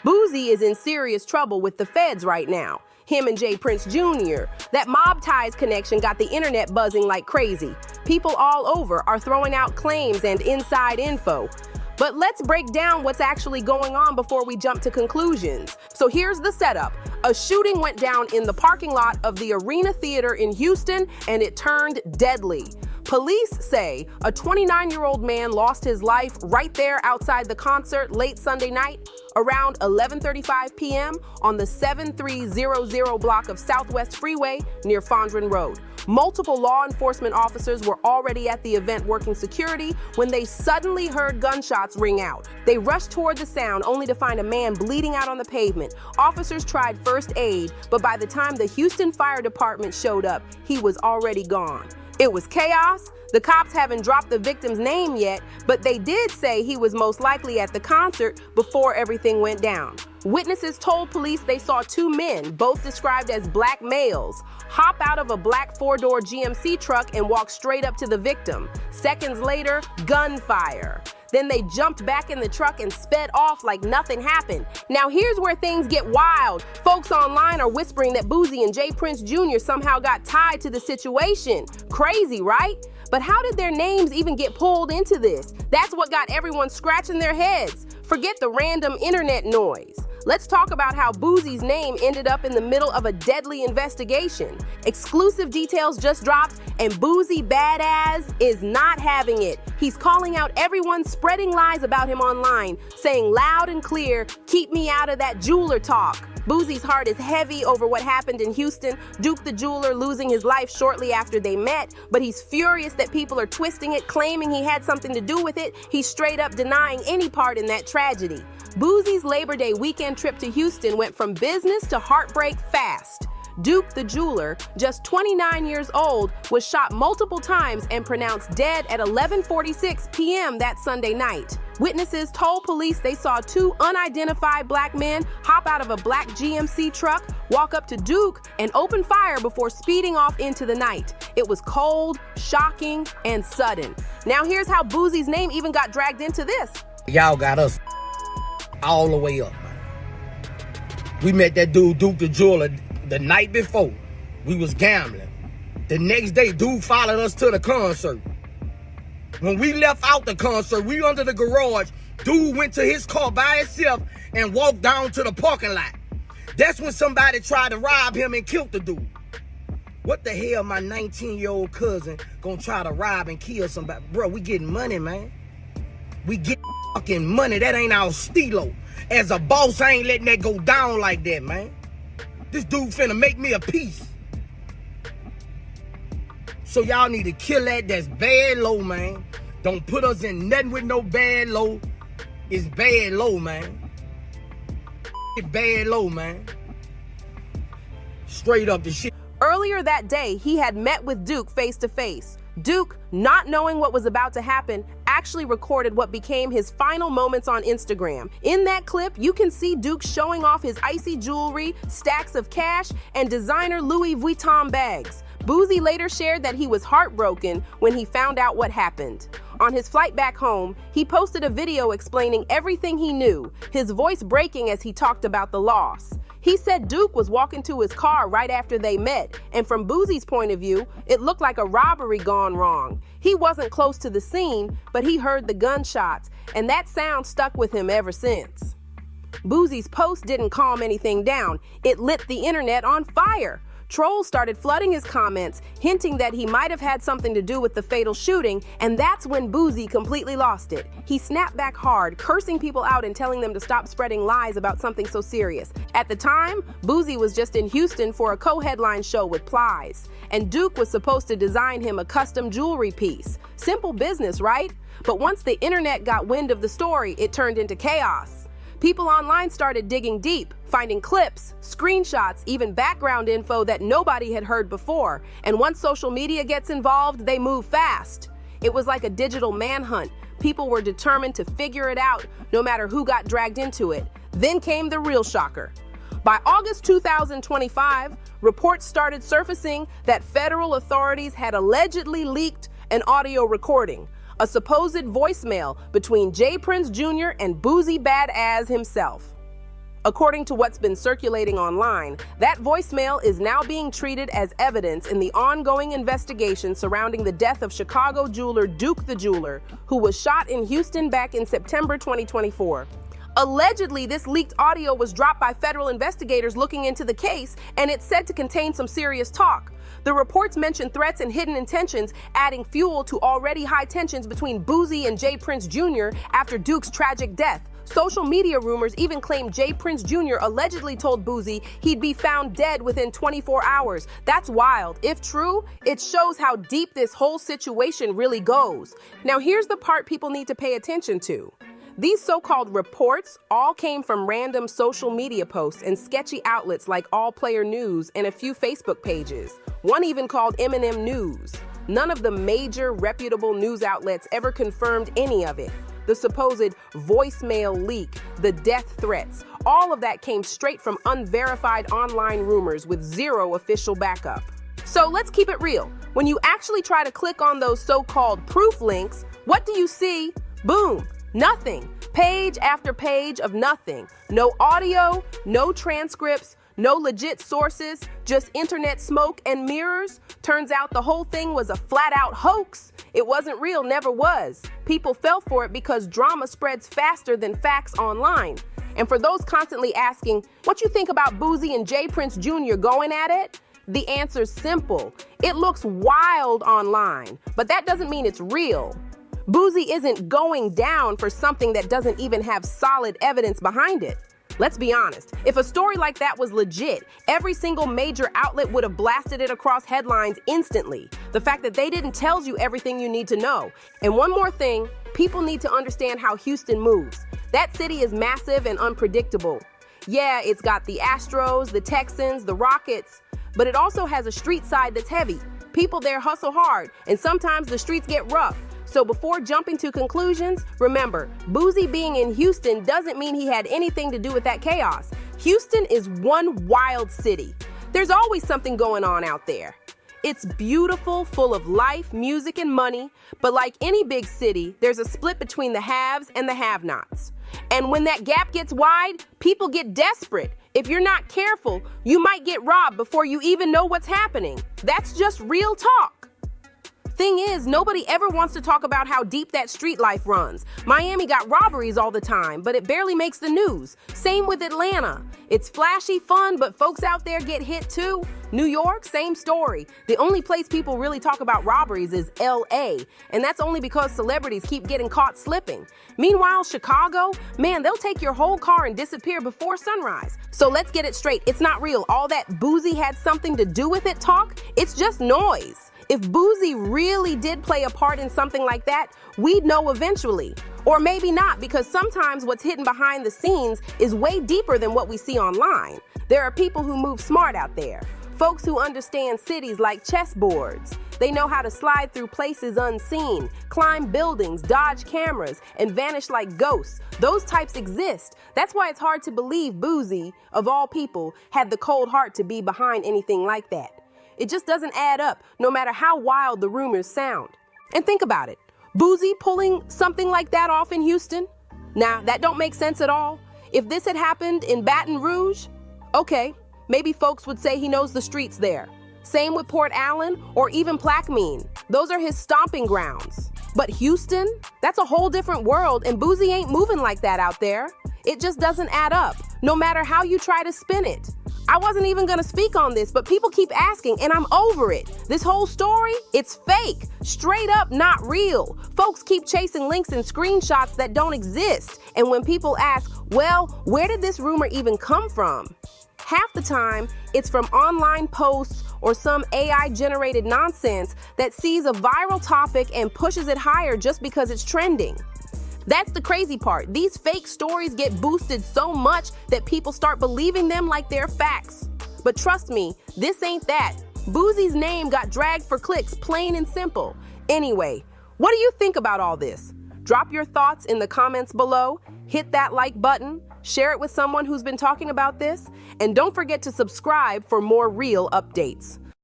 Boosie is in serious trouble with the feds right now. Him and J. Prince Jr. That mob ties connection got the internet buzzing like crazy. People all over are throwing out claims and inside info. But let's break down what's actually going on before we jump to conclusions. So here's the setup. A shooting went down in the parking lot of the Arena Theater in Houston, and it turned deadly. Police say a 29-year-old man lost his life right there outside the concert late Sunday night around 11:35 p.m. on the 7300 block of Southwest Freeway near Fondren Road. Multiple law enforcement officers were already at the event working security when they suddenly heard gunshots ring out. They rushed toward the sound only to find a man bleeding out on the pavement. Officers tried first aid, but by the time the Houston Fire Department showed up, he was already gone. It was chaos. The cops haven't dropped the victim's name yet, but they did say he was most likely at the concert before everything went down. Witnesses told police they saw two men, both described as black males, hop out of a black four-door GMC truck and walk straight up to the victim. Seconds later, gunfire. Then they jumped back in the truck and sped off like nothing happened. Now here's where things get wild. Folks online are whispering that Boosie and J. Prince Jr. somehow got tied to the situation. Crazy, right? But how did their names even get pulled into this? That's what got everyone scratching their heads. Forget the random internet noise. Let's talk about how Boosie's name ended up in the middle of a deadly investigation. Exclusive details just dropped, and Boosie Badazz is not having it. He's calling out everyone spreading lies about him online, saying loud and clear, "Keep me out of that jeweler talk." Boosie's heart is heavy over what happened in Houston, Duke the jeweler losing his life shortly after they met, but he's furious that people are twisting it, claiming he had something to do with it. He's straight up denying any part in that tragedy. Boosie's Labor Day weekend trip to Houston went from business to heartbreak fast. Duke the jeweler, just 29 years old, was shot multiple times and pronounced dead at 11:46 p.m. that Sunday night. Witnesses told police they saw two unidentified black men hop out of a black GMC truck, walk up to Duke, and open fire before speeding off into the night. It was cold, shocking, and sudden. Now here's how Boosie's name even got dragged into this. Y'all got us all the way up, man. We met that dude, Duke the jeweler, the night before. We was gambling. The next day, dude followed us to the concert. When we left out the concert, we under the garage. Dude went to his car by himself and walked down to the parking lot. That's when somebody tried to rob him and killed the dude. What the hell my 19-year-old cousin gonna try to rob and kill somebody? Bro, we getting money, man. We get fucking money. That ain't our stilo. As a boss, I ain't letting that go down like that, man. This dude finna make me a piece. So y'all need to kill that. That's bad low, man. Don't put us in nothing with no bad low. It's bad low, man. It's bad low, man. Straight up the shit. Earlier that day, he had met with Duke face to face. Duke, not knowing what was about to happen, actually recorded what became his final moments on Instagram. In that clip, you can see Duke showing off his icy jewelry, stacks of cash, and designer Louis Vuitton bags. Boosie later shared that he was heartbroken when he found out what happened. On his flight back home, he posted a video explaining everything he knew, his voice breaking as he talked about the loss. He said Duke was walking to his car right after they met, and from Boosie's point of view, it looked like a robbery gone wrong. He wasn't close to the scene, but he heard the gunshots, and that sound stuck with him ever since. Boosie's post didn't calm anything down. It lit the internet on fire. Trolls started flooding his comments, hinting that he might have had something to do with the fatal shooting, and that's when Boosie completely lost it. He snapped back hard, cursing people out and telling them to stop spreading lies about something so serious. At the time, Boosie was just in Houston for a co-headline show with Plies, and Duke was supposed to design him a custom jewelry piece. Simple business, right? But once the internet got wind of the story, it turned into chaos. People online started digging deep, finding clips, screenshots, even background info that nobody had heard before. And once social media gets involved, they move fast. It was like a digital manhunt. People were determined to figure it out, no matter who got dragged into it. Then came the real shocker. By August 2025, reports started surfacing that federal authorities had allegedly leaked an audio recording, a supposed voicemail between J. Prince Jr. and Boosie Badazz himself. According to what's been circulating online, that voicemail is now being treated as evidence in the ongoing investigation surrounding the death of Chicago jeweler Duke the Jeweler, who was shot in Houston back in September 2024. Allegedly, this leaked audio was dropped by federal investigators looking into the case, and it's said to contain some serious talk. The reports mention threats and hidden intentions, adding fuel to already high tensions between Boosie and J. Prince Jr. after Duke's tragic death. Social media rumors even claim J. Prince Jr. allegedly told Boosie he'd be found dead within 24 hours. That's wild. If true, it shows how deep this whole situation really goes. Now, here's the part people need to pay attention to. These so-called reports all came from random social media posts and sketchy outlets like All Player News and a few Facebook pages. One even called M&M News. None of the major reputable news outlets ever confirmed any of it. The supposed voicemail leak, the death threats, all of that came straight from unverified online rumors with zero official backup. So let's keep it real. When you actually try to click on those so-called proof links, what do you see? Boom, nothing. Page after page of nothing. No audio, no transcripts, no legit sources, just internet smoke and mirrors. Turns out the whole thing was a flat-out hoax. It wasn't real, never was. People fell for it because drama spreads faster than facts online. And for those constantly asking, what you think about Boosie and J. Prince Jr. going at it? The answer's simple. It looks wild online, but that doesn't mean it's real. Boosie isn't going down for something that doesn't even have solid evidence behind it. Let's be honest, if a story like that was legit, every single major outlet would have blasted it across headlines instantly. The fact that they didn't tells you everything you need to know. And one more thing, people need to understand how Houston moves. That city is massive and unpredictable. Yeah, it's got the Astros, the Texans, the Rockets, but it also has a street side that's heavy. People there hustle hard, and sometimes the streets get rough. So before jumping to conclusions, remember, Boosie being in Houston doesn't mean he had anything to do with that chaos. Houston is one wild city. There's always something going on out there. It's beautiful, full of life, music, and money, but like any big city, there's a split between the haves and the have-nots. And when that gap gets wide, people get desperate. If you're not careful, you might get robbed before you even know what's happening. That's just real talk. Thing is, nobody ever wants to talk about how deep that street life runs. Miami got robberies all the time, but it barely makes the news. Same with Atlanta. It's flashy fun, but folks out there get hit too. New York, same story. The only place people really talk about robberies is LA, and that's only because celebrities keep getting caught slipping. Meanwhile, Chicago, man, they'll take your whole car and disappear before sunrise. So let's get it straight. It's not real. All that Boosie had something to do with it talk, it's just noise. If Boosie really did play a part in something like that, we'd know eventually. Or maybe not, because sometimes what's hidden behind the scenes is way deeper than what we see online. There are people who move smart out there. Folks who understand cities like chessboards. They know how to slide through places unseen, climb buildings, dodge cameras, and vanish like ghosts. Those types exist. That's why it's hard to believe Boosie, of all people, had the cold heart to be behind anything like that. It just doesn't add up, no matter how wild the rumors sound. And think about it. Boosie pulling something like that off in Houston? Now, that don't make sense at all. If this had happened in Baton Rouge, okay, maybe folks would say he knows the streets there. Same with Port Allen or even Plaquemine. Those are his stomping grounds. But Houston? That's a whole different world, and Boosie ain't moving like that out there. It just doesn't add up, no matter how you try to spin it. I wasn't even gonna speak on this, but people keep asking, and I'm over it. This whole story, it's fake. Straight up not real. Folks keep chasing links and screenshots that don't exist. And when people ask, well, where did this rumor even come from? Half the time, it's from online posts or some AI-generated nonsense that sees a viral topic and pushes it higher just because it's trending. That's the crazy part. These fake stories get boosted so much that people start believing them like they're facts. But trust me, this ain't that. Boosie's name got dragged for clicks, plain and simple. Anyway, what do you think about all this? Drop your thoughts in the comments below, hit that like button, share it with someone who's been talking about this, and don't forget to subscribe for more real updates.